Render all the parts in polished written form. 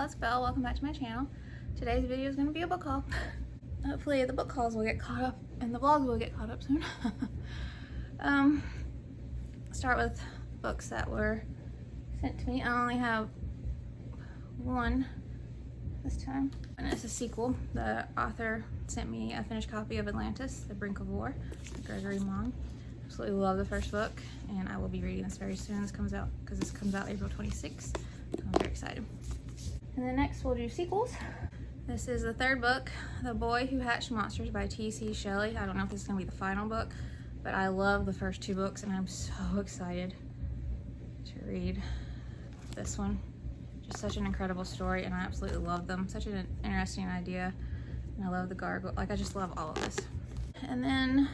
it's Belle. Welcome back to my channel. Today's video is going to be a book haul. Hopefully the book hauls will get caught up and the vlogs will get caught up soon. Start with books that were sent to me. I only have one this time, and it's a sequel. The author sent me a finished copy of Atlantis, The Brink of War, by Gregory Mone. Absolutely love the first book, and I will be reading this very soon. This comes out because this comes out April 26th. So I'm very excited. And then next we'll do sequels. This is the third book, The Boy Who Hatched Monsters by T.C. Shelley. I don't know if this is going to be the final book, but I love the first two books and I'm so excited to read this one. Just such an incredible story and I absolutely love them. Such an interesting idea, and I love the gargoyle. Like, I just love all of this. And then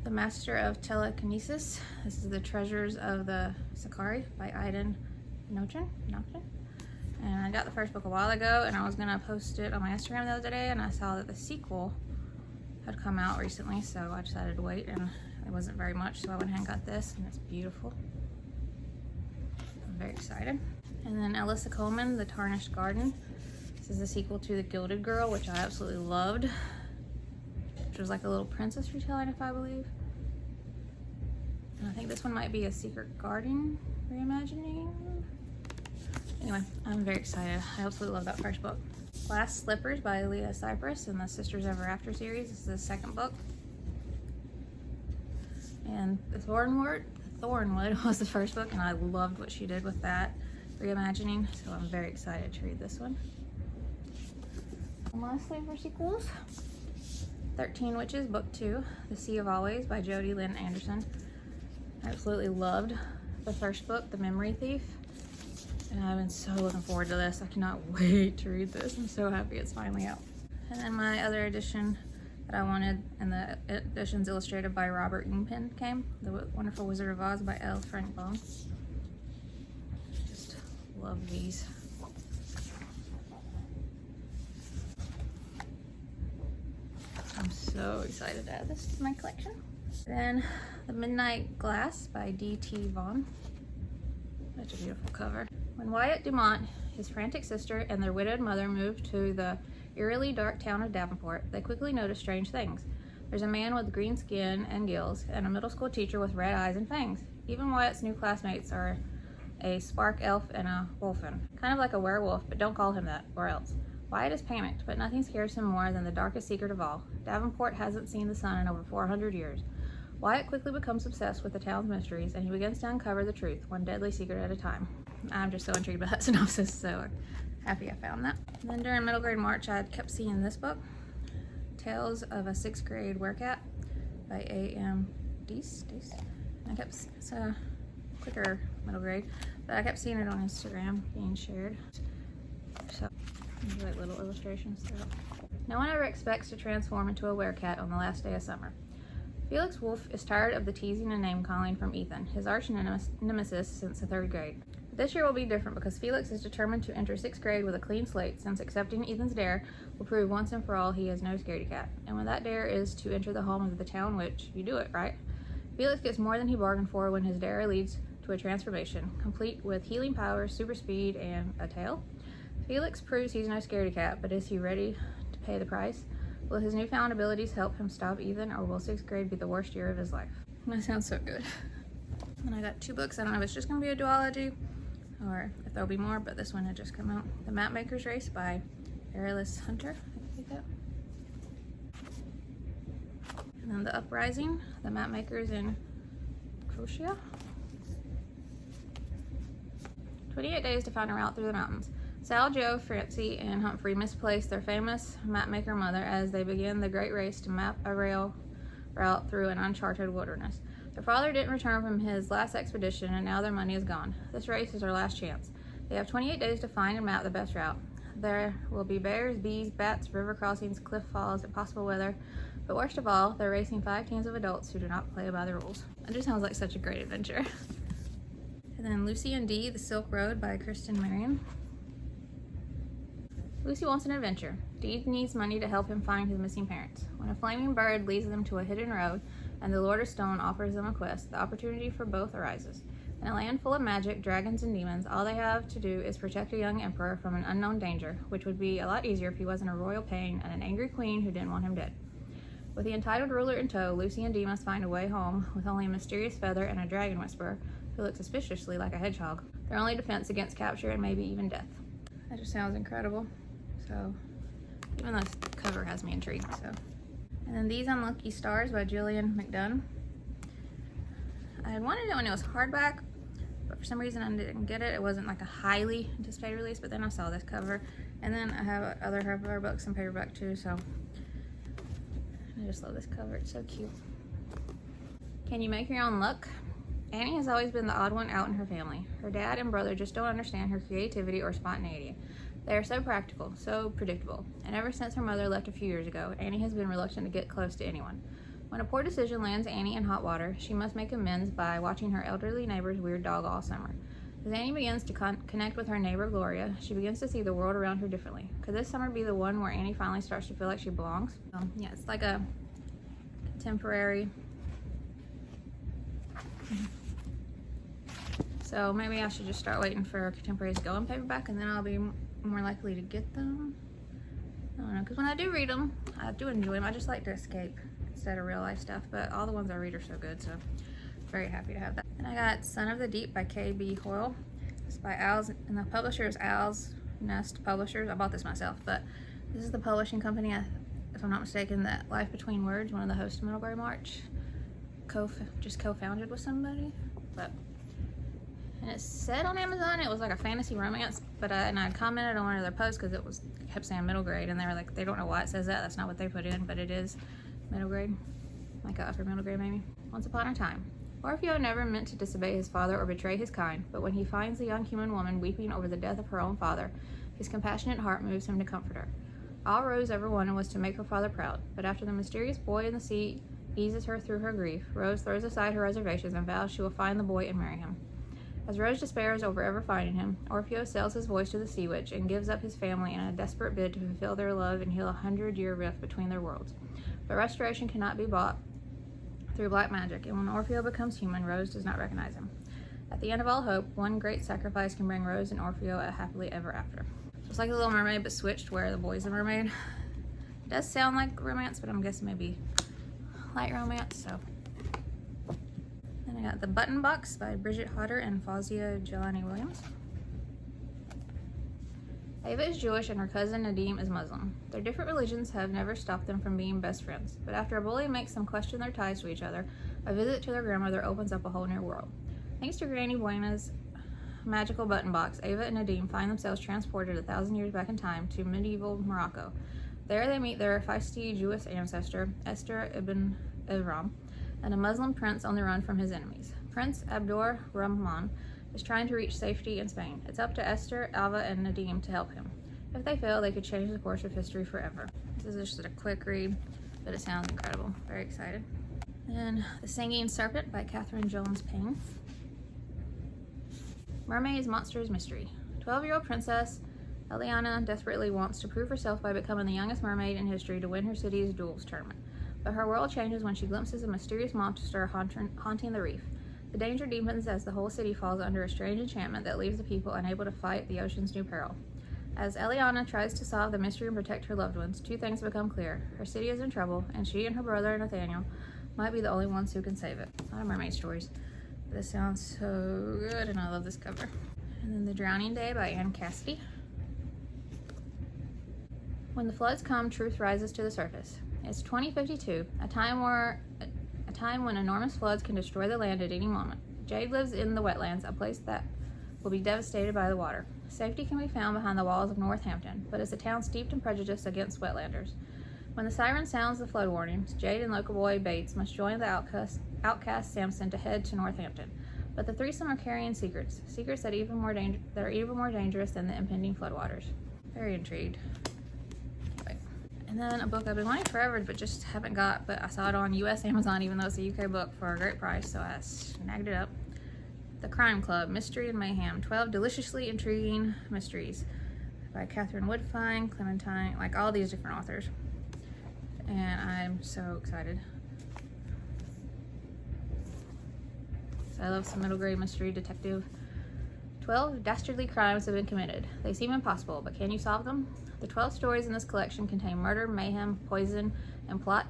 The Master of Telekinesis. This is The Treasures of the Sicarii by Idan. Knochen? And I got the first book a while ago and I was gonna post it on my Instagram the other day, and I saw that the sequel had come out recently, so I decided to wait, and it wasn't very much, so I went ahead and got this, and it's beautiful. I'm very excited. And then Alyssa Colman, The Tarnished Garden. This is the sequel to The Gilded Girl, which I absolutely loved, which was like a little princess retelling, if I believe. And I think this one might be a Secret Garden reimagining. Anyway, I'm very excited. I absolutely love that first book. Glass Slippers by Leah Cypess in the Sisters Ever After series. This is the second book. And The Thornwood was the first book, and I loved what she did with that reimagining, so I'm very excited to read this one. And lastly, for sequels, 13 Witches, Book 2, The Sea of Always by Jodi, Lynn, Anderson. I absolutely loved the first book, The Memory Thief. And I've been so looking forward to this. I cannot wait to read this. I'm so happy it's finally out. And then my other edition that I wanted, and the edition's illustrated by Robert Ingpen, came. The Wonderful Wizard of Oz by L. Frank Baum. Just love these. I'm so excited to add this to my collection. Then The Midnight Glass by D.T. Vaughn. Such a beautiful cover. When Wyatt Dumont, his frantic sister, and their widowed mother moved to the eerily dark town of Davenport, they quickly noticed strange things. There's a man with green skin and gills, and a middle school teacher with red eyes and fangs. Even Wyatt's new classmates are a spark elf and a wolfen. Kind of like a werewolf, but don't call him that, or else. Wyatt is panicked, but nothing scares him more than the darkest secret of all. Davenport hasn't seen the sun in over 400 years. Wyatt quickly becomes obsessed with the town's mysteries, and he begins to uncover the truth, one deadly secret at a time. I'm just so intrigued by that synopsis, so happy I found that. And then during middle grade March, I kept seeing this book, Tales of a Sixth Grade Werecat by A.M. Deese. It's a quicker middle grade, but I kept seeing it on Instagram being shared. So, there's like little illustrations throughout. No one ever expects to transform into a werecat on the last day of summer. Felix Wolf is tired of the teasing and name-calling from Ethan, his arch nemesis since the third grade. This year will be different because Felix is determined to enter 6th grade with a clean slate, since accepting Ethan's dare will prove once and for all he is no scaredy cat. And when that dare is to enter the home of the town witch, you do it, right? Felix gets more than he bargained for when his dare leads to a transformation, complete with healing powers, super speed, and a tail. Felix proves he's no scaredy cat, but is he ready to pay the price? Will his newfound abilities help him stop Ethan, or will 6th grade be the worst year of his life? That sounds so good. And I got 2 books. I don't know if it's just going to be a duology or if there'll be more, but this one had just come out. The Mapmaker's Race by Arylis Hunter. I think that. And then The Uprising, The Mapmakers in Croatia. 28 days to find a route through the mountains. Sal, Joe, Francie, and Humphrey misplace their famous mapmaker mother as they begin the great race to map a rail route through an uncharted wilderness. Their father didn't return from his last expedition, and now their money is gone. This race is their last chance. They have 28 days to find and map the best route. There will be bears, bees, bats, river crossings, cliff falls, impossible weather, but worst of all, they're racing 5 teams of adults who do not play by the rules. It just sounds like such a great adventure. And then Lucy and Dee, The Silk Road by Kristen Marion. Lucy wants an adventure. Dee needs money to help him find his missing parents. When a flaming bird leads them to a hidden road and the Lord of Stone offers them a quest, the opportunity for both arises. In a land full of magic, dragons, and demons, all they have to do is protect a young emperor from an unknown danger, which would be a lot easier if he wasn't a royal pain and an angry queen who didn't want him dead. With the entitled ruler in tow, Lucy and Dee must find a way home with only a mysterious feather and a dragon whisperer who looks suspiciously like a hedgehog. Their only defense against capture and maybe even death. That just sounds incredible. So, even though this cover has me intrigued, so. And then These Unlucky Stars by Gillian McDunn. I had wanted it when it was hardback, but for some reason I didn't get it. It wasn't like a highly anticipated release, but then I saw this cover. And then I have other hardcover books and paperback too, so I just love this cover. It's so cute. Can you make your own luck? Annie has always been the odd one out in her family. Her dad and brother just don't understand her creativity or spontaneity. They are so practical, so predictable, and ever since her mother left a few years ago, Annie has been reluctant to get close to anyone. When a poor decision lands Annie in hot water, she must make amends by watching her elderly neighbor's weird dog all summer. As Annie begins to connect with her neighbor Gloria, she begins to see the world around her differently. Could this summer be the one where Annie finally starts to feel like she belongs? Yeah, it's like a contemporary. So maybe I should just start waiting for contemporaries to go in paperback, and then I'll be more likely to get them. I don't know, because when I do read them, I do enjoy them. I just like to escape instead of real life stuff, but all the ones I read are so good, so very happy to have that. And I got Son of the Deep by K.B. Hoyle. It's by Owl's, and the publisher is Owl's Nest Publishers. I bought this myself, but this is the publishing company, if I'm not mistaken, that Life Between Words, one of the hosts of Middlebury March, just co-founded with somebody. But and it said on Amazon it was like a fantasy romance, but and I commented on one of their posts because it kept saying middle grade, and they were like, they don't know why it says that. That's not what they put in, but it is middle grade, like a upper middle grade maybe. Once upon a time, Orfeo never meant to disobey his father or betray his kind, but when he finds the young human woman weeping over the death of her own father, his compassionate heart moves him to comfort her. All Rose ever wanted was to make her father proud, but after the mysterious boy in the sea eases her through her grief, Rose throws aside her reservations and vows she will find the boy and marry him. As Rose despairs over ever finding him, Orfeo sells his voice to the sea witch and gives up his family in a desperate bid to fulfill their love and heal a 100-year rift between their worlds. But restoration cannot be bought through black magic, and when Orfeo becomes human, Rose does not recognize him. At the end of all hope, one great sacrifice can bring Rose and Orfeo a happily ever after. So it's like The Little Mermaid, but switched where the boy's the mermaid. It does sound like romance, but I'm guessing maybe light romance, so. Then I got The Button Box by Bridget Hodder and Fawzia Jelani Williams. Ava is Jewish and her cousin Nadim is Muslim. Their different religions have never stopped them from being best friends, but after a bully makes them question their ties to each other, a visit to their grandmother opens up a whole new world. Thanks to Granny Buena's magical button box, Ava and Nadim find themselves transported 1,000 years back in time to medieval Morocco. There they meet their feisty Jewish ancestor, Esther ibn Evram, and a Muslim prince on the run from his enemies. Prince Abdur Rahman is trying to reach safety in Spain. It's up to Esther, Ava, and Nadim to help him. If they fail, they could change the course of history forever. This is just a quick read, but it sounds incredible. Very excited. And The Singing Serpent by Catherine Jones Payne. Mermaids, Monsters, Mystery. 12-year-old princess Eliana desperately wants to prove herself by becoming the youngest mermaid in history to win her city's duels tournament. But her world changes when she glimpses a mysterious monster haunting the reef. The danger deepens as the whole city falls under a strange enchantment that leaves the people unable to fight the ocean's new peril. As Eliana tries to solve the mystery and protect her loved ones, two things become clear. Her city is in trouble, and she and her brother Nathaniel might be the only ones who can save it. A lot of mermaid stories. This sounds so good, and I love this cover. And then The Drowning Day by Anne Cassidy. When the floods come, truth rises to the surface. It's 2052, a time when enormous floods can destroy the land at any moment. Jade lives in the wetlands, a place that will be devastated by the water. Safety can be found behind the walls of Northampton, but it's a town steeped in prejudice against wetlanders. When the siren sounds the flood warnings, Jade and local boy Bates must join the outcast Samson to head to Northampton. But the threesome are carrying secrets that are even more dangerous than the impending floodwaters. Very intrigued. And then a book I've been wanting forever but just haven't got, but I saw it on US Amazon even though it's a UK book for a great price, so I snagged it up. The Crime Club, Mystery and Mayhem, 12 deliciously intriguing mysteries by Catherine Woodfine, Clementine, like all these different authors. And I'm so excited. I love some middle grade mystery detective. 12 dastardly crimes have been committed. They seem impossible, but can you solve them? The 12 stories in this collection contain murder, mayhem, poison, and plot,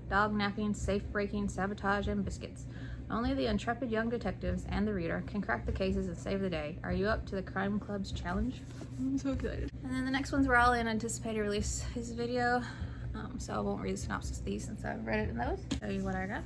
dog napping, safe breaking, sabotage, and biscuits. Only the intrepid young detectives and the reader can crack the cases and save the day. Are you up to the Crime Club's challenge? I'm so excited. And then the next ones were all in anticipated release his video, so I won't read the synopsis of these since I've read it in those. Show you what I got.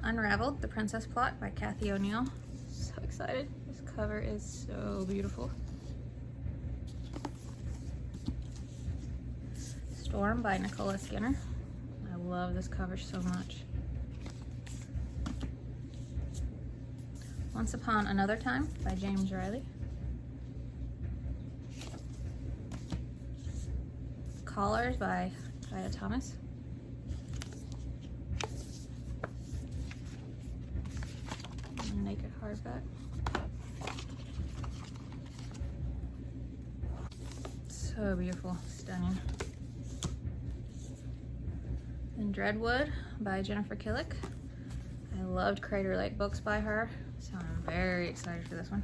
Unraveled, The Princess Plot by Kathy O'Neill. So excited. This cover is so beautiful. Storm by Nicola Skinner. I love this cover so much. Once Upon Another Time by James Riley. Callers by Ida Thomas. Naked hardback. So beautiful, stunning. And Dreadwood by Jennifer Killick. I loved Crater Lake books by her, so I'm very excited for this one.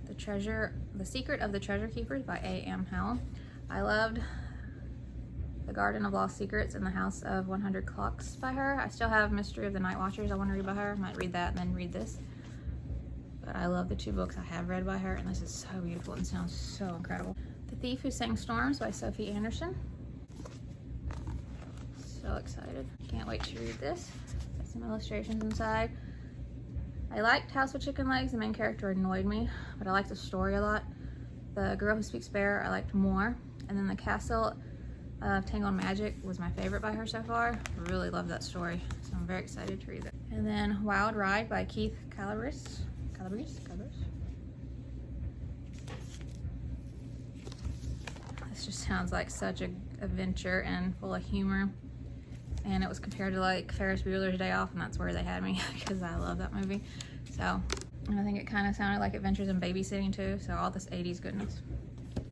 The Secret of the Treasure Keepers by A.M. Howell. I loved The Garden of Lost Secrets and The House of 100 Clocks by her. I still have Mystery of the Night Watchers I want to read by her. I might read that and then read this. But I love the two books I have read by her, and this is so beautiful and sounds so incredible. The Thief Who Sang Storms by Sophie Anderson. So excited. Can't wait to read this. Got some illustrations inside. I liked House with Chicken Legs. The main character annoyed me, but I liked the story a lot. The Girl Who Speaks Bear I liked more. And then The Castle of Tangled Magic was my favorite by her so far. I really love that story, so I'm very excited to read it. And then Wild Ride by Keith Calabrese. This just sounds like such an adventure and full of humor. And it was compared to like Ferris Bueller's Day Off, and that's where they had me because I love that movie. So, and I think it kind of sounded like Adventures in Babysitting too, so all this 80s goodness.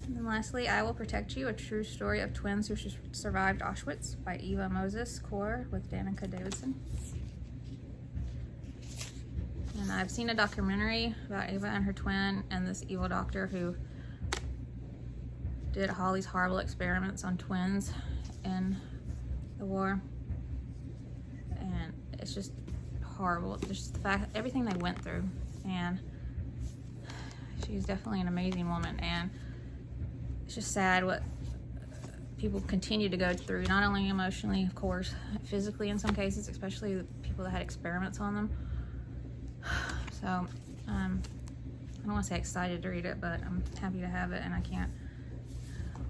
And then lastly, I Will Protect You, a true story of twins who survived Auschwitz by Eva Moses Core with Danica Davidson. And I've seen a documentary about Eva and her twin and this evil doctor who did all these horrible experiments on twins in the war. And it's just horrible. Just the fact, everything they went through. And she's definitely an amazing woman. And it's just sad what people continue to go through, not only emotionally, of course, physically in some cases, especially the people that had experiments on them. So, I don't want to say excited to read it, but I'm happy to have it, and I can't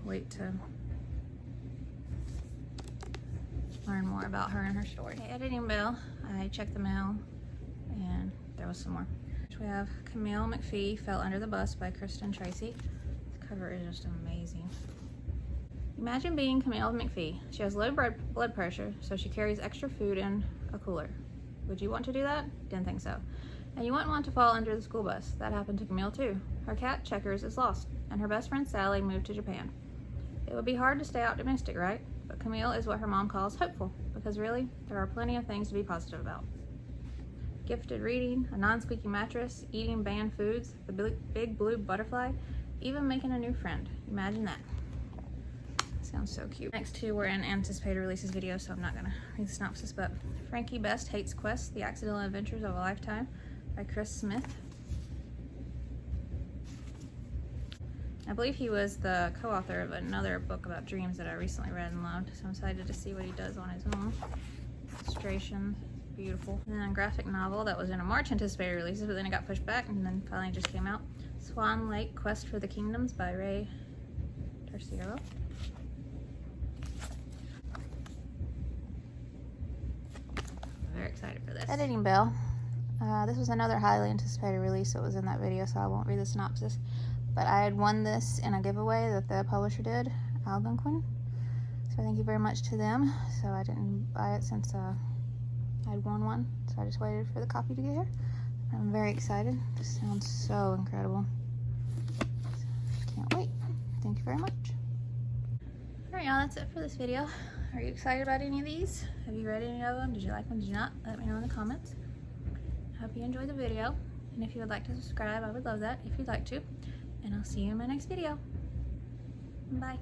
wait to learn more about her and her story. Okay, editing bell. I checked the mail, and there was some more. We have Camille McPhee, Fell Under the Bus by Kristen Tracy. This cover is just amazing. Imagine being Camille McPhee. She has low blood pressure, so she carries extra food in a cooler. Would you want to do that? Didn't think so. And you wouldn't want to fall under the school bus. That happened to Camille too. Her cat, Checkers, is lost, and her best friend, Sally, moved to Japan. It would be hard to stay optimistic, right? But Camille is what her mom calls hopeful, because really, there are plenty of things to be positive about. Gifted reading, a non-squeaky mattress, eating banned foods, the big blue butterfly, even making a new friend. Imagine that. Sounds so cute. Next two were in anticipated releases video, so I'm not gonna read the synopsis, but Frankie Best Hates Quest, The Accidental Adventures of a Lifetime by Chris Smith. I believe he was the co-author of another book about dreams that I recently read and loved, so I'm excited to see what he does on his own. Illustration, beautiful. And then a graphic novel that was in a March anticipated releases, but then it got pushed back and then finally just came out. Swan Lake Quest for the Kingdoms by Ray Terciero. Very excited for this. Editing bell. This was another highly anticipated release that was in that video, so I won't read the synopsis. But I had won this in a giveaway that the publisher did, Algonquin. So thank you very much to them. So I didn't buy it since I'd won one, so I just waited for the copy to get here. I'm very excited. This sounds so incredible. Can't wait. Thank you very much. Alright y'all, that's it for this video. Are you excited about any of these? Have you read any of them? Did you like them? Did you not? Let me know in the comments. hope you enjoyed the video. And if you would like to subscribe, I would love that if you'd like to. And I'll see you in my next video. Bye.